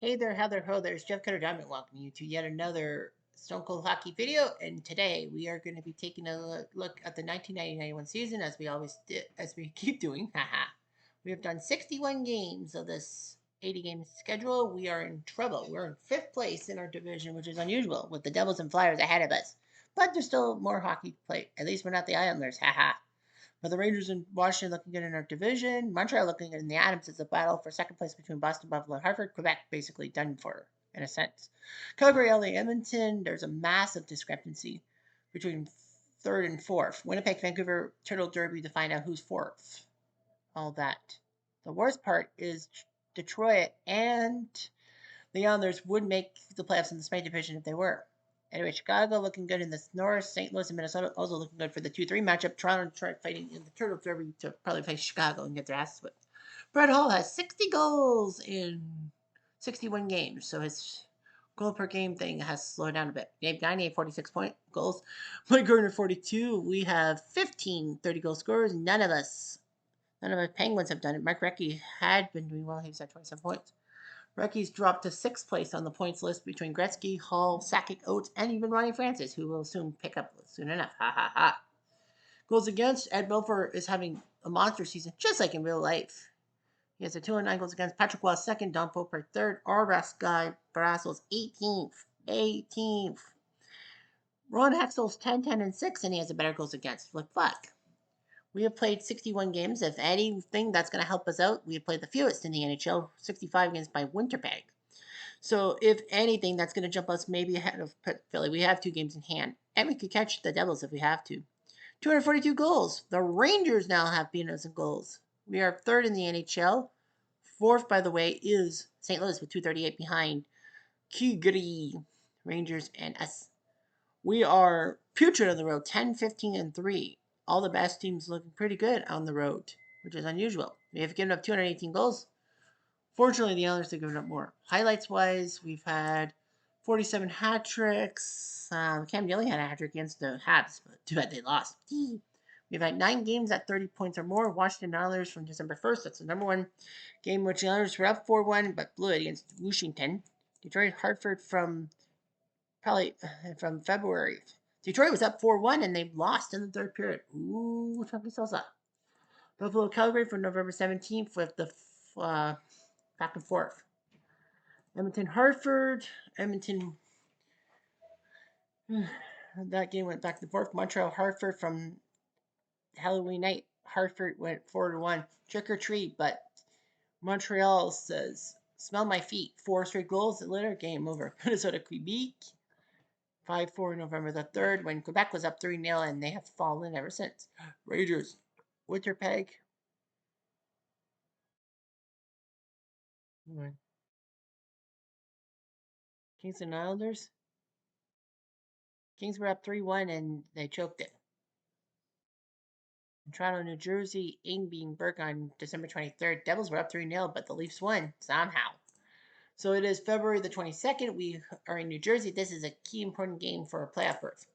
Hey there, how there, ho there. It's Jeff Cutter Diamond welcoming you to yet another Stone Cold Hockey video. And today we are going to be taking a look at the 1990-91 season as we always did, as we keep doing. Haha. We have done 61 games of this 80 game schedule. We are in trouble. We're in fifth place in our division, which is unusual, with the Devils and Flyers ahead of us. But there's still more hockey to play. At least we're not the Islanders. Haha. But the Rangers and Washington looking good in our division. Montreal looking good in the Adams. It's a battle for second place between Boston, Buffalo, and Hartford. Quebec basically done for, in a sense. Calgary, LA, Edmonton. There's a massive discrepancy between third and fourth. Winnipeg, Vancouver, Turtle Derby to find out who's fourth. All that. The worst part is Detroit and the Islanders would make the playoffs in the Spain division if they were. Anyway, Chicago looking good in the North. St. Louis and Minnesota also looking good for the 2-3 matchup. Toronto and Detroit fighting in the Turtle Derby to probably face Chicago and get their asses whipped. Brett Hall has 60 goals in 61 games, so his goal per game thing has slowed down a bit. Gabe 98, 46 point goals. Mike Gardner 42. We have 15 30 goal scorers. None of us Penguins have done it. Mark Recchi had been doing well. He was at 27 points. Recchi's dropped to sixth place on the points list between Gretzky, Hall, Sakic, Oates, and even Ronnie Francis, who will soon pick up soon enough. Ha ha ha. Goals against, Ed Belfour is having a monster season, just like in real life. He has a 209 goals against. Patrick Waugh second, Don Poper third, Guy Barasso's 18th. 18th. Ron Hextall's 10, 10, and 6, and he has a better goals against. Look, fuck. We have played 61 games. If anything that's going to help us out, we have played the fewest in the NHL, 65 games by Winterpeg. So if anything, that's going to jump us maybe ahead of Philly. We have 2 games in hand, and we could catch the Devils if we have to. 242 goals. The Rangers now have beaten us in goals. We are third in the NHL. Fourth, by the way, is St. Louis with 238 behind Calgary, Rangers, and us. We are putrid on the road, 10, 15, and 3. All the best teams looking pretty good on the road, which is unusual. We have given up 218 goals. Fortunately, the Oilers have given up more. Highlights wise, we've had 47 hat tricks. Cam Neely had a hat trick against the Habs, but too bad they lost. We've had 9 games at 30 points or more. Washington Oilers from December 1st. That's the number one game, which the Oilers were up 4-1, but blew it against Washington. Detroit Hartford from from February. Detroit was up 4-1 and they lost in the third period. Ooh, chunky salsa. Buffalo Calgary for November 17th with the back and forth. Edmonton Hartford. Edmonton. That game went back and forth. Montreal Hartford from Halloween night. Hartford went 4-1. Trick or treat, but Montreal says, "Smell my feet." 4 straight goals later. Game over. Minnesota Quebec. 5-4 November the 3rd when Quebec was up 3-0 and they have fallen ever since. Rangers. Winterpeg. Kings and Islanders. Kings were up 3-1 and they choked it. In Toronto, New Jersey, Ingbeing Burke on December 23rd. Devils were up 3-0, but the Leafs won somehow. So it is February the 22nd. We are in New Jersey. This is a key important game for a playoff berth.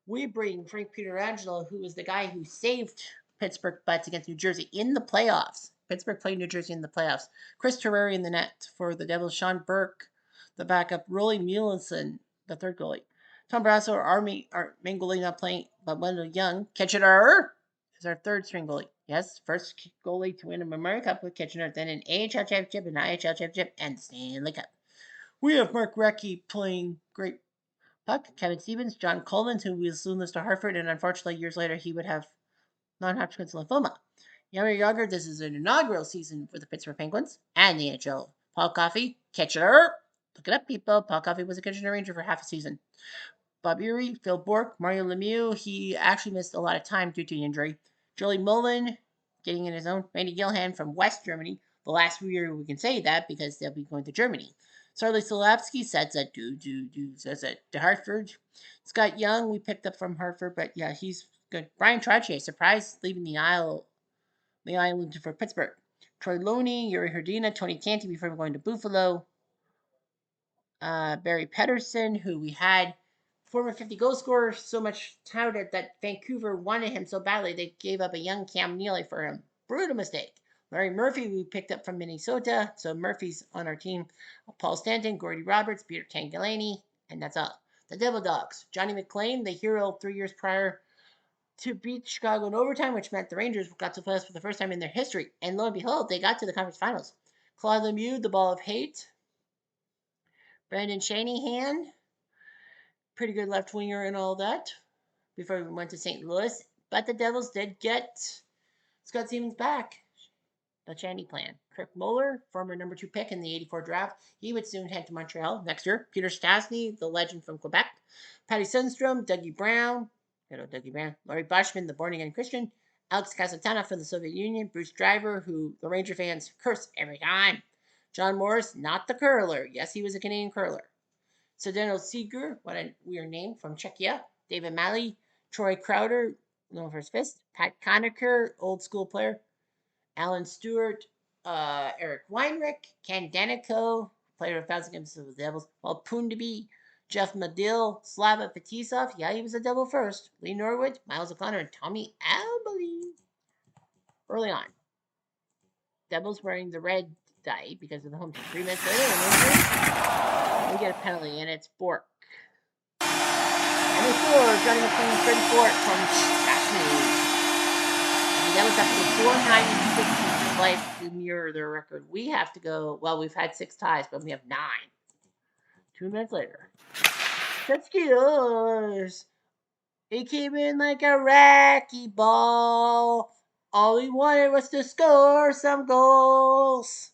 We bring Frank Pietrangelo, who is the guy who saved Pittsburgh butts against New Jersey in the playoffs. Pittsburgh played New Jersey in the playoffs. Chris Terreri in the net for the Devils. Sean Burke, the backup. Rolly Mulinson, the third goalie. Tom Brasso, our main goalie not playing, but Wendell Young. Kitchener is our third string goalie. Yes, first goalie to win a Memorial Cup with Kitchener, then an AHL championship, an IHL championship, and Stanley Cup. We have Mark Recchi playing great puck. Kevin Stevens, John Collins, who was soon lose to Hartford, and unfortunately years later he would have non-Hodgkin's lymphoma. Jaromir Jagr, this is an inaugural season for the Pittsburgh Penguins and the NHL. Paul Coffey, Kitchener. Look it up, people. Paul Coffey was a Kitchener Ranger for half a season. Bob Ury, Phil Bourque, Mario Lemieux. He actually missed a lot of time due to injury. Jolie Mullen, getting in his own. Randy Gilhan from West Germany. The last year we can say that because they'll be going to Germany. Sarli Solapsky says that says that to Hartford. Scott Young, we picked up from Hartford, but yeah, he's good. Brian Trottier, surprised leaving the island for Pittsburgh. Troy Loney, Yuri Herdina, Tony Canty before going to Buffalo. Barry Pedersen, who we had former 50 goal scorer, so much touted that Vancouver wanted him so badly they gave up a young Cam Neely for him. Brutal mistake. Larry Murphy, we picked up from Minnesota. So Murphy's on our team. Paul Stanton, Gordy Roberts, Peter Tangalani, and that's all. The Devil Dogs. Johnny McClain, the hero 3 years prior to beat Chicago in overtime, which meant the Rangers got to play us for the first time in their history. And lo and behold, they got to the conference finals. Claude Lemieux, the Ball of Hate. Brandon Shanahan, pretty good left winger and all that before we went to St. Louis. But the Devils did get Scott Stevens back. The Shandy plan. Kirk Muller, former number 2 pick in the '84 draft, he would soon head to Montreal next year. Peter Stastny, the legend from Quebec. Patty Sundstrom, Dougie Brown, Dougie Brown. Laurie Bushman, the born again Christian. Alex Casatana from the Soviet Union. Bruce Driver, who the Ranger fans curse every time. John Morris, not the curler. Yes, he was a Canadian curler. Zdeno Seeger, what a weird name, from Czechia. David Malley, Troy Crowder, known for his fist. Pat Conacher, old school player. Alan Stewart, Eric Weinrich, Ken Danico, player of 1,000 games with the Devils. Paul Poondeby, Jeff Medill, Slava Fetisov, yeah, he was a Devil first. Lee Norwood, Miles O'Connor, and Tommy Albally. Early on, Devils wearing the red dye because of the home team. 3 minutes later, we get a penalty, and it's Bork. And they score, Johnny McClain, 34 from Chastney. That was up to 4-9-6 in life to mirror their record. We have to go, well, we've had 6 ties, but we have 9. 2 minutes later. Skills. He came in like a racky ball. All he wanted was to score some goals.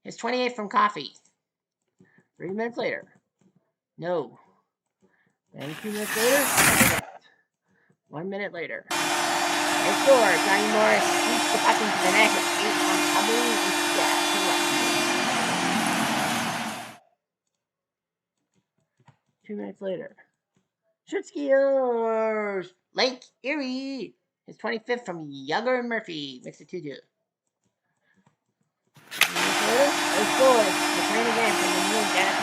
His 28 from Coffee. 3 minutes later. No. And 2 minutes later. 1 minute later. They score. Johnny Morris sweeps the puck into the net. It's 8 on Hubbard. Yeah, 2 minutes later. Shutskiers. Lake Erie. His 25th from Younger and Murphy. Makes it 2-2. 2 minutes later. They score. McClain again from the New Jack.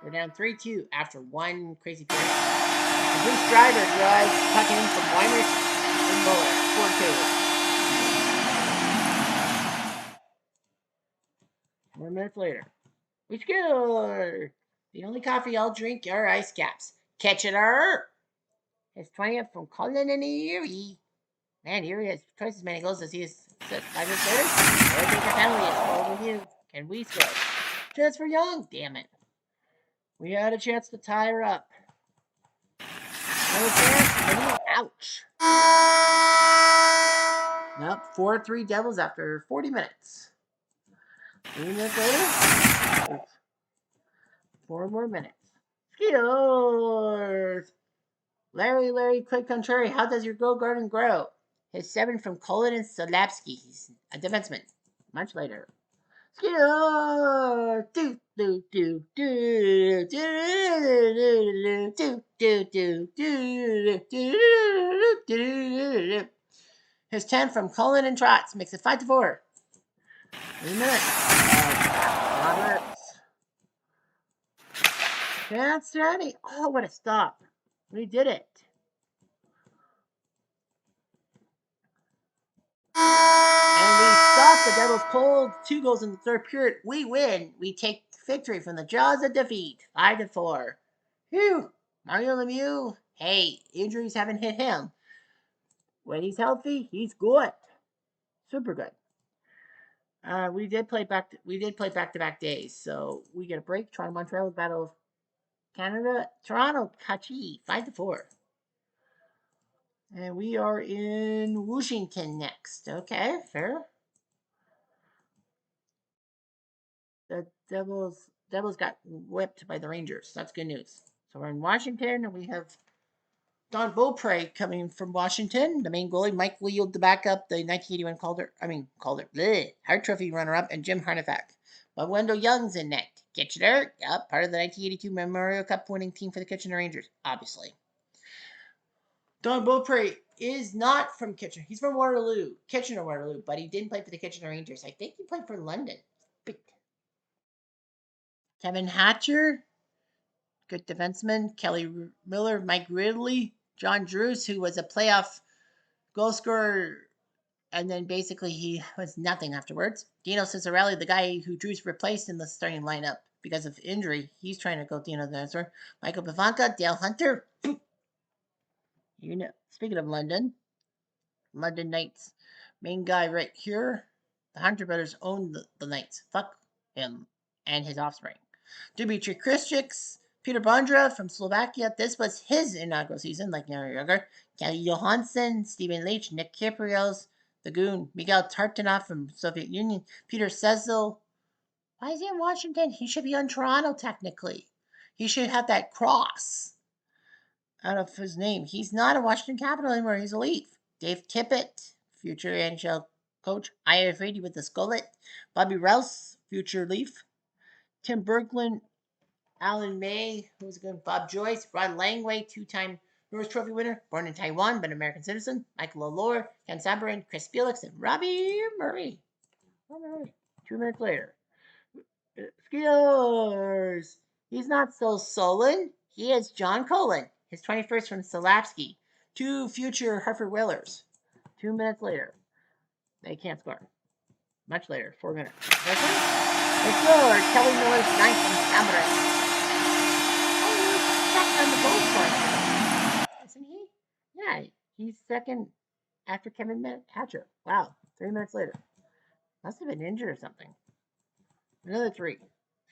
We're down 3-2 after one crazy period. And Bruce Driver drives puck in from Weinrich and Muller. 4-2. 1 minute later. We score! The only coffee I'll drink are ice caps. Kitchener! His 20th from Cullen and Erie. Man, Erie has twice as many goals as he has 5 minutes later. They'll take a penalty. It's full review. Can we score? Chance for Young. Damn it. We had a chance to tie her up. Another chance. Ouch. Nope. 4-3 Devils after 40 minutes. 3 minutes later. 4 more minutes. Skiers. Larry, Craig Contrary, how does your Go Garden grow? His 7 from Colin and Solapsky. He's a defenseman. Much later. Skiers. His 10 from Colin and Trotz makes it 5-4. 3 minutes. Roberts. Chance Danny. Oh, what a stop. We did it. And we stop the Devils cold. 2 goals in the third period. We win. We take victory from the jaws of defeat. 5-4. Phew. Mario Lemieux. Hey, injuries haven't hit him. When he's healthy, he's good. Super good. We did play back-to-back days, so we get a break. Toronto, Montreal, Battle of Canada. Toronto, Kachi, 5-4. And we are in Washington next. Okay, fair. The Devils got whipped by the Rangers. That's good news. So we're in Washington, and we have Don Beaupre coming from Washington, the main goalie. Mike Leal, the backup, the 1981 Calder, Hart Trophy runner-up, and Jim Harnefak. But Wendell Young's in net. Kitchener, yep, part of the 1982 Memorial Cup winning team for the Kitchener Rangers, obviously. Don Beaupre is not from Kitchener. He's from Kitchener-Waterloo, but he didn't play for the Kitchener Rangers. I think he played for London. Kevin Hatcher, good defenseman. Kelly Miller, Mike Ridley, John Drews, who was a playoff goal scorer, and then basically he was nothing afterwards. Dino Ciccarelli, the guy who Drews replaced in the starting lineup because of injury, he's trying to go Dino the answer. Michael Pavanka, Dale Hunter. You know, speaking of London Knights, main guy right here. The Hunter brothers own the Knights. Fuck him and his offspring. Dmitry Kristchik, Peter Bondra from Slovakia. This was his inaugural season, like Nary Younger. Kelly Johansson, Stephen Leach, Nick Kiprios, the Goon, Miguel Tartanov from Soviet Union, Peter Cecil. Why is he in Washington? He should be on Toronto, technically. He should have that cross out of his name. He's not a Washington Capital anymore. He's a Leaf. Dave Tippett, future NHL coach. Aya Frady with the Skullet. Bobby Rouse, future Leaf. Tim Berglund, Alan May, who's good? Bob Joyce, Ron Langway, two-time Norris Trophy winner, born in Taiwan but American citizen. Michael O'Lore, Ken Sambarin, Chris Felix, and Robbie Murray. 2 minutes later. Skiers. He's not so sullen. He is John Cullen, his 21st from Slapsky. 2 future Hartford Whalers. 2 minutes later. They can't score. Much later, 4 minutes. That's it. They scored. Kelly Miller's 9th from Sambarin. On the goal scoring, isn't he? Yeah, he's second after Kevin Hatcher. Wow, 3 minutes later. Must have been injured or something. Another 3.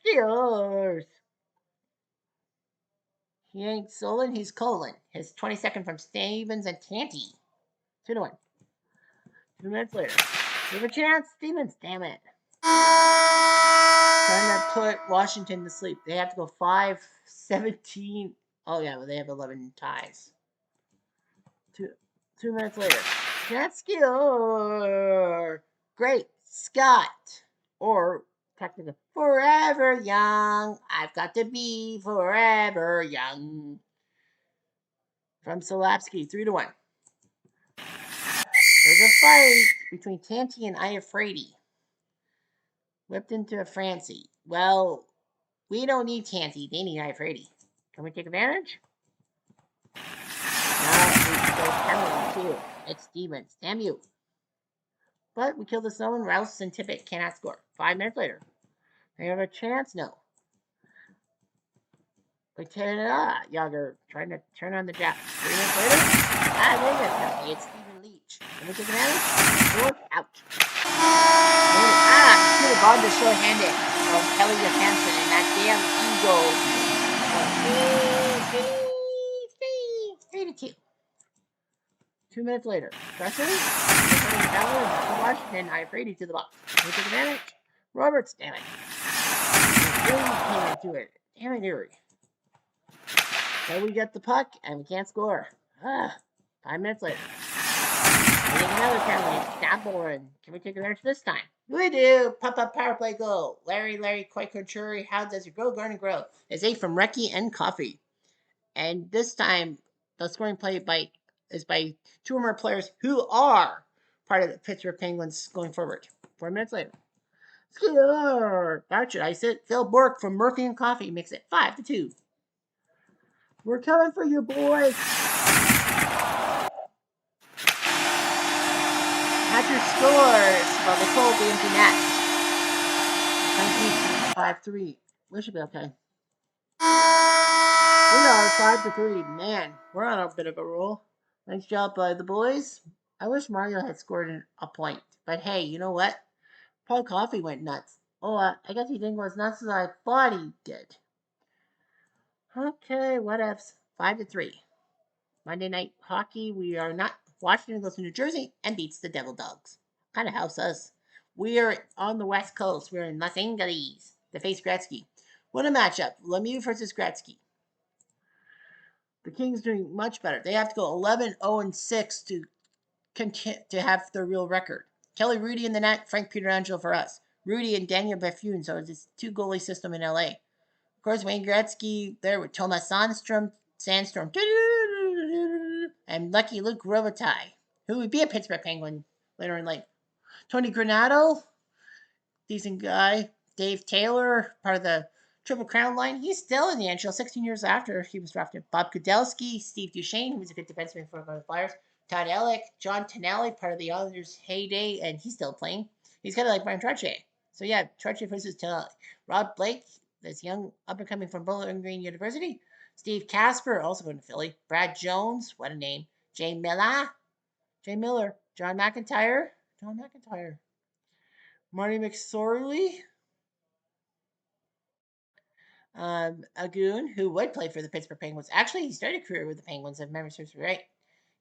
Steelers. He ain't Solon, he's Colin. His 22nd from Stevens and Tanty. 2-1. 2 minutes later. Give a chance, Stevens. Damn it. Trying to put Washington to sleep. They have to go 5-17. Oh, yeah, well, they have 11 ties. 2 minutes later. Catskill. Great Scott. Or technically, forever young. I've got to be forever young. From Solapsky, 3-1. There's a fight between Tanty and Iafrady. Whipped into a Francie. Well, we don't need Tanty. They need Iafrady. Can we take advantage? No, we go penalty too. It's Stevens. Damn you. But we kill the zone. Rouse and Tippett cannot score. 5 minutes later. They have a chance? No. Lieutenant Yager trying to turn on the Jap. 3 minutes later. They get penalty. It's Stephen Leach. Can we take advantage? Score. Out. Should have gone to short-handed from Kelly Johansson and that damn ego. 3-2. 2 minutes later. Presley, Washington, Iafrady to the box. Can we take advantage? Roberts, damn it. Really came into it. Damn it, Erie. So we get the puck and we can't score. 5 minutes later. We get another penalty. Stop boring. Can we take advantage this time? We do. Pop-up power play goal. Larry, quite contrary. How does it grow? Garden grow. It's 8 from Recce and Coffee. And this time, the scoring play is by 2 or more players who are part of the Pittsburgh Penguins going forward. 4 minutes later. Score! How should I sit? Phil Bork from Murphy and Coffee makes it 5-2. We're coming for you, boys. Hatcher scores while they hold the empty net. 5-3. We should be okay. We are 5-3. Man, we're on a bit of a roll. Nice job by the boys. I wish Mario had scored a point. But hey, you know what? Paul Coffey went nuts. Oh, I guess he didn't go as nuts as I thought he did. Okay, what ifs? 5-3. Monday night hockey. We are not. Washington goes to New Jersey and beats the Devil Dogs. Kind of helps us. We are on the West Coast. We're in Los Angeles to face Gretzky. What a matchup. Lemieux versus Gretzky. The Kings doing much better. They have to go 11-0-6 to have their real record. Kelly Rudy in the net, Frank Pietrangelo for us. Rudy and Daniel Bethune, so it's a 2-goalie system in LA. Of course, Wayne Gretzky there with Thomas Sandstorm, and Lucky Luke Robitaille, who would be a Pittsburgh Penguin later in life. Tony Granato, decent guy. Dave Taylor, part of the Triple Crown line. He's still in the NHL 16 years after he was drafted. Bob Kudelski, Steve Duchesne, who was a good defenseman for the Flyers. Todd Ellick, John Tonelli, part of the Oilers' heyday, and he's still playing. He's kind of like Brian Trottier. So yeah, Trottier versus Tonelli. Rob Blake, this young up-and-coming from Bowling Green University. Steve Casper, also going to Philly. Brad Jones, what a name. Jay Miller. John McIntyre. Marty McSorley. Agoon, who would play for the Pittsburgh Penguins. Actually, he started a career with the Penguins, if memory serves me right.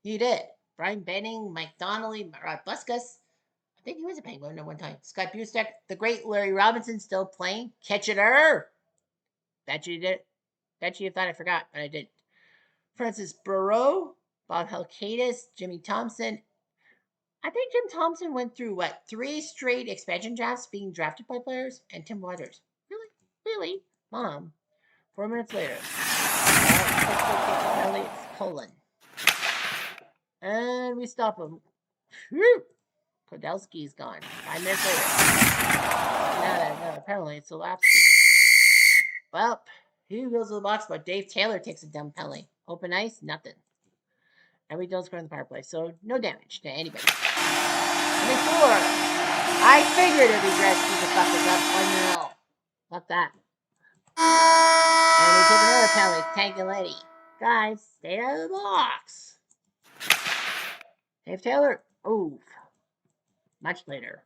He did. Brian Benning, Mike Donnelly, Rod Buskus. I think he was a Penguin at one time. Scott Bustek, the great Larry Robinson, still playing. Catcher. Bet you did. Bet you thought I forgot, but I didn't. Francis Burrow, Bob Helkadis, Jimmy Thompson. I think Jim Thompson went through, 3 straight expansion drafts being drafted by players? And Tim Waters. Really? Really? Mom. 4 minutes later. Elliot's colon. And we stop him. Whew. Podolski's gone. 5 minutes later. No, apparently it's Olapsky. Well, he goes to the box, but Dave Taylor takes a dumb penalty. Open ice, nothing. And we don't score in the power play, so no damage to anybody. Number 4. I figured it'd be Gretzky to fuck us up 1-0. Fuck that. And we take another penalty, Tangaleti. Guys, stay out of the box. Dave Taylor, oof. Much later.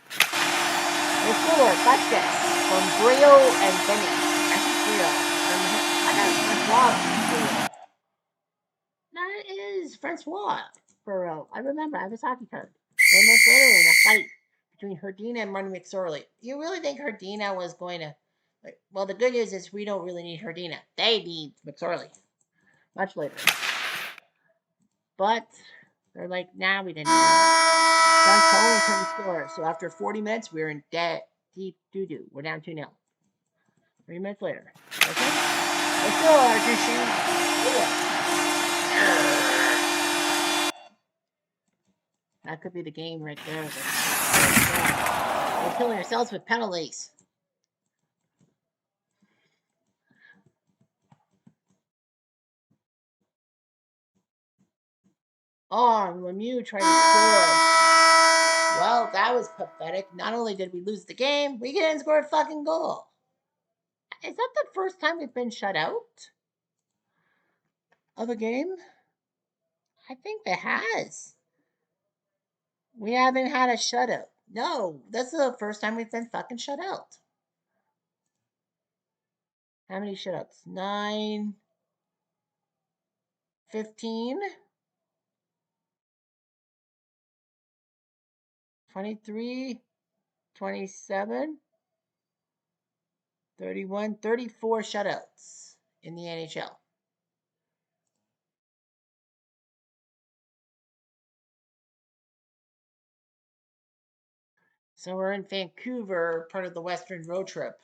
Number 4, Butkus from Brio and Benny. Francois. That is Francois Burrow. I remember, I have his hockey card. 1 month later, in a fight between Herdina and Martin McSorley. You really think Herdina was going to... Well, the good news is we don't really need Herdina. They need McSorley. Much later. But they're like, nah, we didn't. John Cohen couldn't score. So after 40 minutes, we were in deep doo-doo. We're down 2-0. 3 minutes later. Okay? Let's go, Argentine. That could be the game right there. We're killing ourselves with penalties. Oh, Lemieux tried to score. Well, that was pathetic. Not only did we lose the game, we didn't score a fucking goal. Is that the first time we've been shut out of a game? I think it has. We haven't had a shutout. No, that's the first time we've been fucking shut out. How many shutouts? 9, 15, 23, 27, 31, 34 shutouts in the NHL. So we're in Vancouver, part of the Western road trip.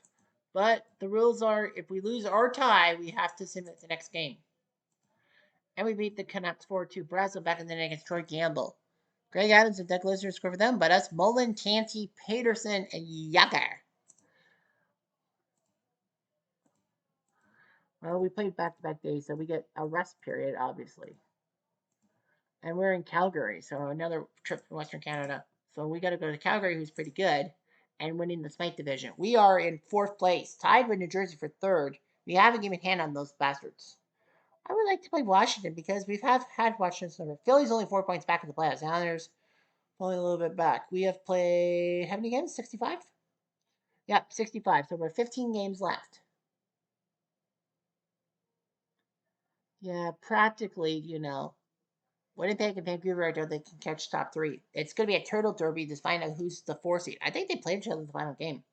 But the rules are, if we lose or tie, we have to submit the next game. And we beat the Canucks 4-2. Brazeau back in the net against Troy Gamble. Greg Adams and Doug Lisner score for them, but us, Mullen, Tanti, Peterson, and Yager. Well, we played back-to-back days, so we get a rest period, obviously. And we're in Calgary, so another trip from Western Canada. So we got to go to Calgary, who's pretty good, and winning the Smythe division. We are in 4th place, tied with New Jersey for 3rd. We have a game in hand on those bastards. I would like to play Washington because we've had Washington's number. Philly's only 4 points back in the playoffs. Now there's only a little bit back. We have played, how many games? 65? Yep, 65. So we're 15 games left. Yeah, practically, Winnipeg and Vancouver, I don't think can catch top 3. It's going to be a turtle derby to find out who's the 4 seed. I think they played each other in the final game.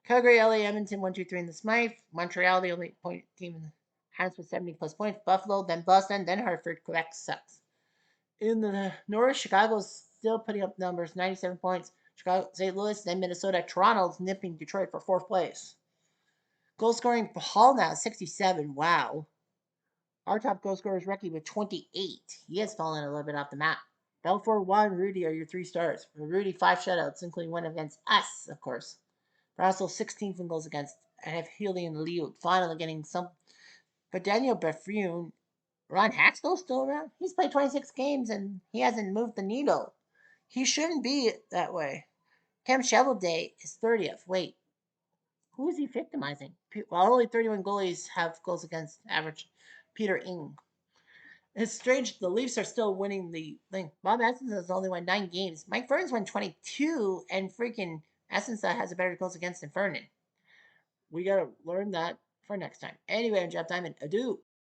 Calgary, LA, Edmonton, 1, 2, 3 in the Smythe. Montreal, the only point team in the house with 70-plus points. Buffalo, then Boston, then Hartford. Quebec sucks. In the North, Chicago's still putting up numbers, 97 points. Chicago, St. Louis, then Minnesota. Toronto's nipping Detroit for 4th place. Goal scoring for Hall now, 67. Wow. Our top goal scorer is Recchi with 28. He has fallen a little bit off the map. Belfour, Juan, Rudy are your 3 stars. For Rudy, 5 shutouts, including one against us, of course. Russell, 16th in goals against. and have Healy and Liu finally getting some. But Daniel Beffrune, Ron Haxtell's still around. He's played 26 games and he hasn't moved the needle. He shouldn't be that way. Cam Shovelday is 30th. Wait, who is he victimizing? Well, only 31 goalies have goals against average. Peter Ing. It's strange the Leafs are still winning the thing. Bob Essensa has only won 9 games. Mike Vernon's won 22, and freaking Essensa has a better goals against than Vernon. We gotta learn that for next time. Anyway, I'm Jeff Diamond. Adieu.